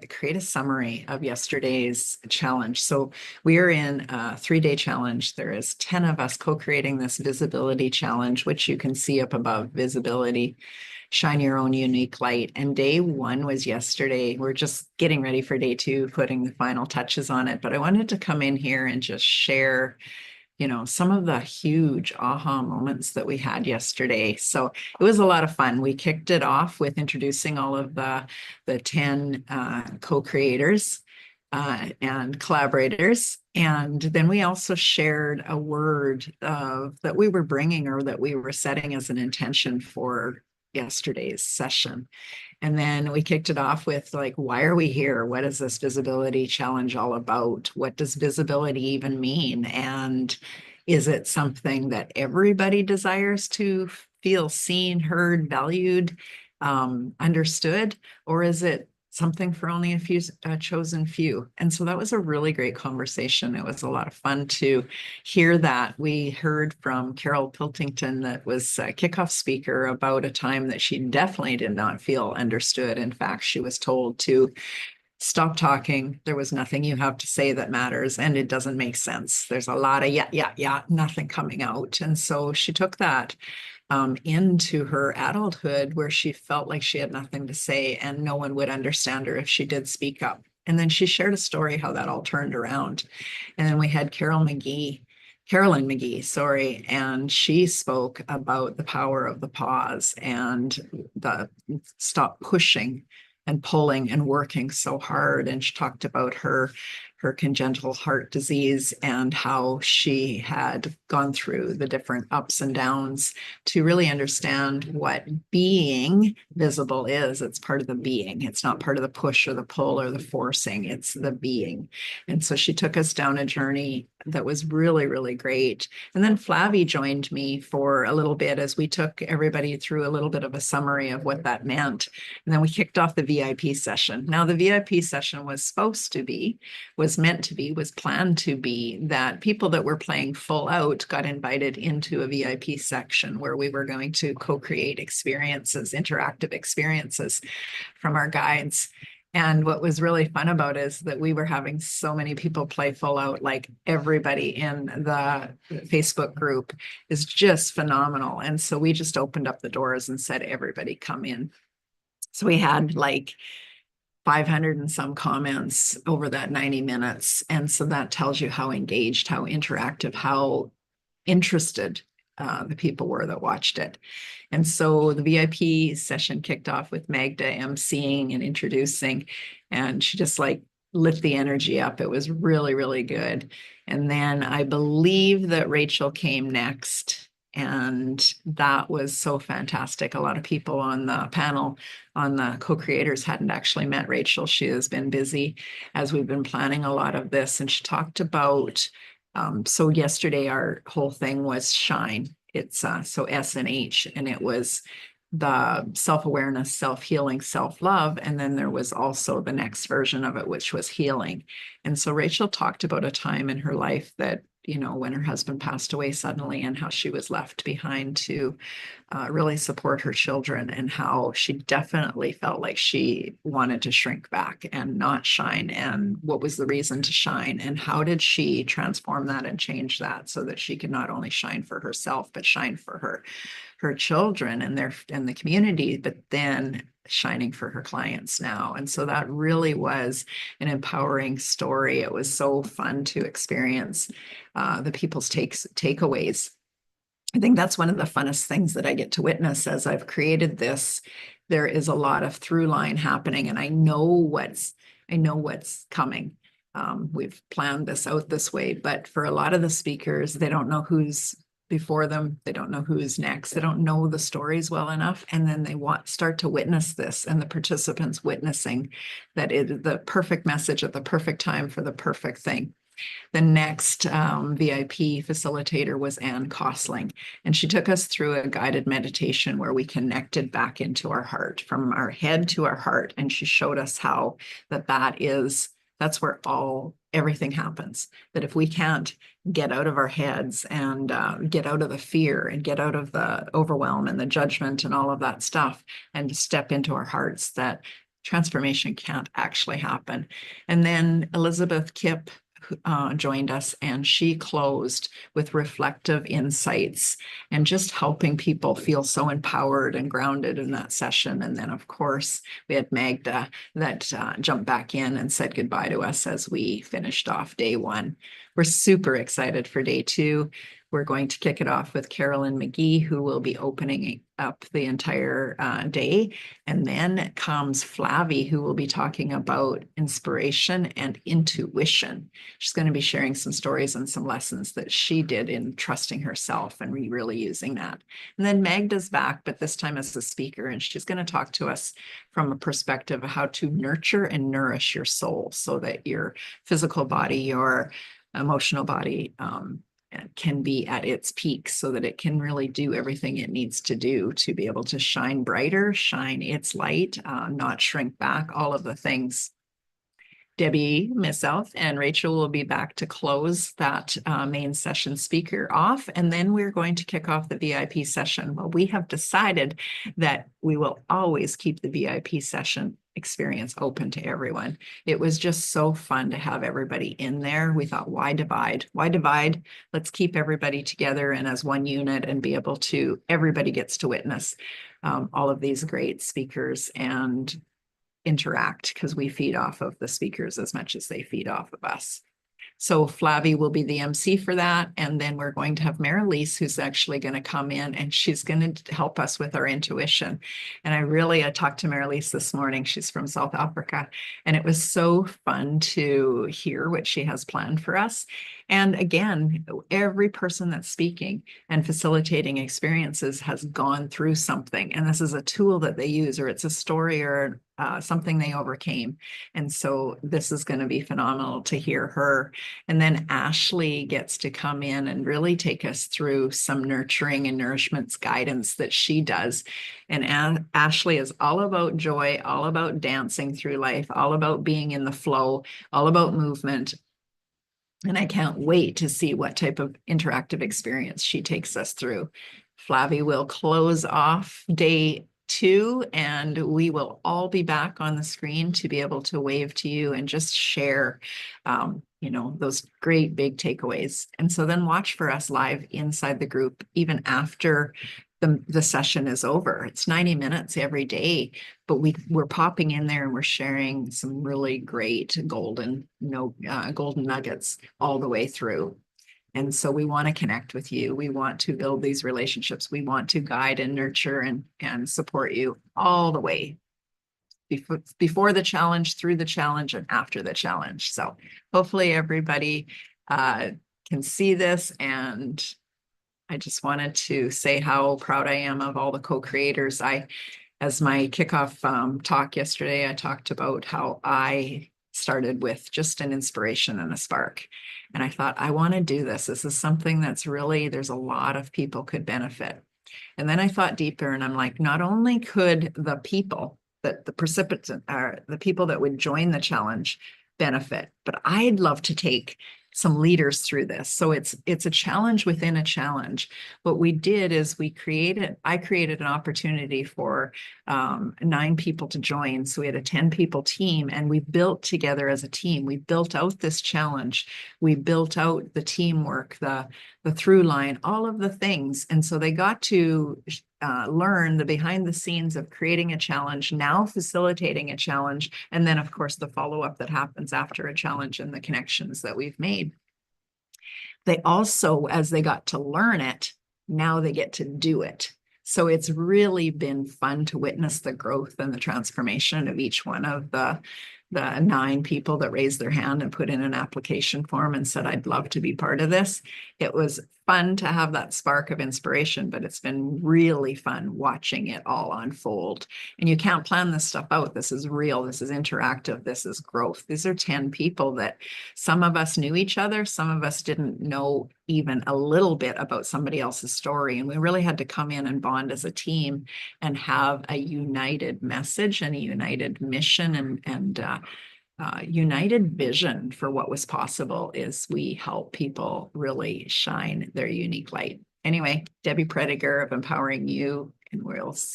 create a summary of yesterday's challenge. So we are in a 3-day challenge. There is 10 of us co-creating this visibility challenge, which you can see up above, visibility, shine your own unique light. And day 1 was yesterday. We're just getting ready for day 2, putting the final touches on it. But I wanted to come in here and just share some of the huge aha moments that we had yesterday. So it was a lot of fun. We kicked it off with introducing all of the 10 co-creators and collaborators. And then we also shared a word that we were bringing, or that we were setting as an intention for yesterday's session. And then we kicked it off with, like, why are we here? What is this visibility challenge all about? What does visibility even mean? And is it something that everybody desires to feel seen, heard, valued, understood? Or is it something for only a few chosen few? And so that was a really great conversation. It was a lot of fun to hear that. We heard from Carol Pilkington, that was a kickoff speaker, about a time that she definitely did not feel understood. In fact, she was told to stop talking. There was nothing you have to say that matters, and it doesn't make sense. There's a lot of yeah, nothing coming out. And so she took that into her adulthood, where she felt like she had nothing to say and no one would understand her if she did speak up. And then she shared a story how that all turned around. And then we had Carolyn McGee, sorry, and she spoke about the power of the pause and the stop pushing and pulling and working so hard. And she talked about her congenital heart disease and how she had gone through the different ups and downs to really understand what being visible is. It's part of the being. It's not part of the push or the pull or the forcing. It's the being. And so she took us down a journey that was really, really great. And then Flavie joined me for a little bit as we took everybody through a little bit of a summary of what that meant. And then we kicked off the VIP session. Now, the VIP session was planned to be that people that were playing full out got invited into a VIP section where we were going to co-create experiences, interactive experiences from our guides. And what was really fun about it is that we were having so many people play full out. Like, everybody in the Facebook group is just phenomenal. And so we just opened up the doors and said, everybody come in. So we had like 500 and some comments over that 90 minutes. And so that tells you how engaged, how interactive, how interested the people were that watched it. And so the VIP session kicked off with Magda emceeing and introducing, and she just like lit the energy up. It was really, really good. And then I believe that Rachel came next, and that was so fantastic. A lot of people on the panel, on the co-creators, hadn't actually met Rachel. She has been busy as we've been planning a lot of this. And she talked about, so yesterday our whole thing was shine. It's so S and H, and it was the self-awareness, self-healing, self-love. And then there was also the next version of it, which was healing. And so Rachel talked about a time in her life that, when her husband passed away suddenly, and how she was left behind to really support her children, and how she definitely felt like she wanted to shrink back and not shine. And what was the reason to shine? And how did she transform that and change that so that she could not only shine for herself, but shine for her children and the community, but then shining for her clients now. And so that really was an empowering story. It was so fun to experience the people's takeaways. I think that's one of the funnest things that I get to witness as I've created this. There is a lot of through line happening, and I know what's coming. We've planned this out this way, but for a lot of the speakers, they don't know who's before them. They don't know who's next. They don't know the stories well enough. And then they start to witness this, and the participants witnessing that it is the perfect message at the perfect time for the perfect thing. The next VIP facilitator was Anne Kosling, and she took us through a guided meditation where we connected back into our heart, from our head to our heart. And she showed us how that's where everything happens. That if we can't get out of our heads and get out of the fear and get out of the overwhelm and the judgment and all of that stuff, and step into our hearts, that transformation can't actually happen. And then Elizabeth Kipp joined us, and she closed with reflective insights and just helping people feel so empowered and grounded in that session. And then, of course, we had Magda that jumped back in and said goodbye to us as we finished off day one. We're super excited for day two. We're going to kick it off with Carolyn McGee, who will be opening up the entire day. And then comes Flavie, who will be talking about inspiration and intuition. She's going to be sharing some stories and some lessons that she did in trusting herself and really using that. And then Magda's back, but this time as a speaker, and she's going to talk to us from a perspective of how to nurture and nourish your soul so that your physical body, your emotional body, can be at its peak so that it can really do everything it needs to do to be able to shine brighter, shine its light, not shrink back, all of the things. Debbie, myself, and Rachel will be back to close that main session speaker off, and then we're going to kick off the VIP session. Well, we have decided that we will always keep the VIP session experience open to everyone. It was just so fun to have everybody in there. We thought, why divide? Why divide? Let's keep everybody together and as one unit and be able to, everybody gets to witness all of these great speakers and interact, because we feed off of the speakers as much as they feed off of us. So Flavie will be the MC for that. And then we're going to have Marilise, who's actually going to come in, and she's going to help us with our intuition. And I talked to Marilise this morning. She's from South Africa. And it was so fun to hear what she has planned for us. And again, every person that's speaking and facilitating experiences has gone through something. And this is a tool that they use, or it's a story or something they overcame. And so this is going to be phenomenal to hear her. And then Ashley gets to come in and really take us through some nurturing and nourishment guidance that she does. And Ashley is all about joy, all about dancing through life, all about being in the flow, all about movement. And I can't wait to see what type of interactive experience she takes us through. Flavie will close off day two, and we will all be back on the screen to be able to wave to you and just share, those great big takeaways. And so then watch for us live inside the group, even after the session is over. It's 90 minutes every day, but we're popping in there and we're sharing some really great golden nuggets all the way through. And so we want to connect with you. We want to build these relationships. We want to guide and nurture and support you all the way before the challenge, through the challenge, and after the challenge. So hopefully everybody can see this. And I just wanted to say how proud I am of all the co-creators. As my kickoff talk yesterday, I talked about how I started with just an inspiration and a spark. And I thought, I want to do this. This is something that's really, there's a lot of people could benefit. And then I thought deeper, and I'm like, not only could the people, that the participants are the people that would join the challenge benefit, but I'd love to take some leaders through this. So it's a challenge within a challenge. What we did is I created an opportunity for 9 people to join. So we had a 10 people team, and we built together as a team. We built out this challenge. We built out the teamwork, the through line, all of the things. And so they got to learn the behind the scenes of creating a challenge, now facilitating a challenge, and then of course the follow-up that happens after a challenge and the connections that we've made. They also, as they got to learn it, now they get to do it. So it's really been fun to witness the growth and the transformation of each one of the 9 people that raised their hand and put in an application form and said, I'd love to be part of this. It was fun to have that spark of inspiration, but it's been really fun watching it all unfold. And you can't plan this stuff out. This is real. This is interactive. This is growth. These are 10 people that some of us knew each other. Some of us didn't know even a little bit about somebody else's story. And we really had to come in and bond as a team and have a united message and a united mission and united vision for what was possible is we help people really shine their unique light. Anyway, Debbie Prediger of Empowering You, and we'll